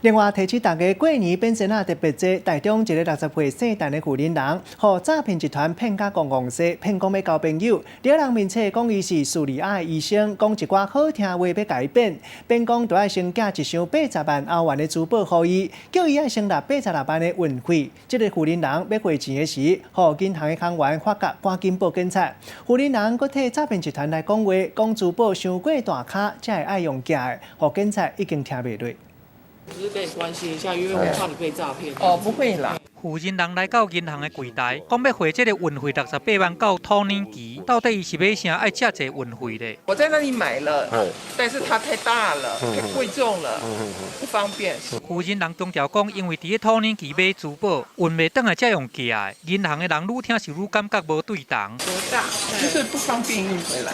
另外，提起大家过年本身特别节，台中一个60岁姓陈的富人人，和诈骗集团骗甲公公司，骗讲要交朋友，了人面册讲伊是苏里亚的医生，讲一寡好听话要改变，变讲就要先寄一箱80万欧元的珠宝予伊，叫伊要先纳86万的运费。这个富人人要汇钱的时，和银行的行员发觉，赶紧报警察。富人人佫替诈骗集团来讲话，讲珠宝伤过大卡，才会爱用假的，和警察已经听袂落。 只是跟你关心一下，因为我怕你被诈骗。哦，不会啦。负责人来到银行的柜台，讲要汇这个运费68万到土耳其，到底伊是买啥爱这济运费咧？我在那里买了，但是它太大了，太贵重了，不方便。负责人强调讲，因为伫土耳其买珠宝，运袂倒来才用假的，银行的人愈听是愈感觉无对当。多大？就是不方便运回来。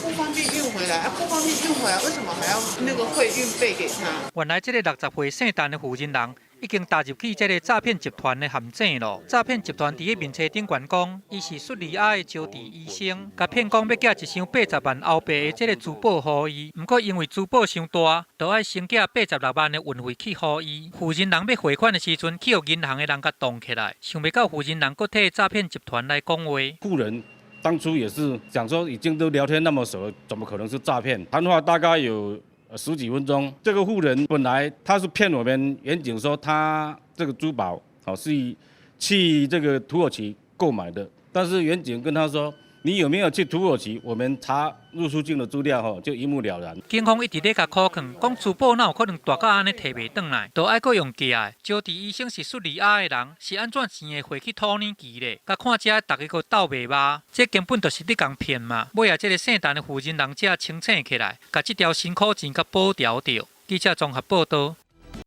不方便运回来，不方便运回来，为什么还要那个汇运费给他？原来这个60岁姓陈的负责人已经踏入去这个诈骗集团的陷阱了。诈骗集团伫个面册顶悬讲，伊是叙利亚的招娣医生，甲骗讲要寄一箱80万欧币的这个珠宝予伊，不过因为珠宝伤大，就要先寄86万的运费去予伊。负责人要汇款的时阵，去互银行的人甲挡起来，想袂到负责人佫替诈骗集团来讲话。富人。 当初也是想说，已经都聊天那么熟了，怎么可能是诈骗？谈话大概有10几分钟。这个富人本来他是骗我们远景说他这个珠宝是去这个土耳其购买的，但是远景跟他说。 你有没有去土耳其？我们查入出境的资料就一目了然。警方一直咧甲考劝，讲珠宝哪有可能大到安尼摕袂转来，都爱阁用假的。招娣医生是叙利亚的人，是安怎钱会汇去土耳其咧？甲看遮大家阁斗袂骂，这根本就是咧共骗嘛。尾啊，这个姓陈的负责人才清醒起来，甲这条辛苦钱甲保条着。记者综合报道。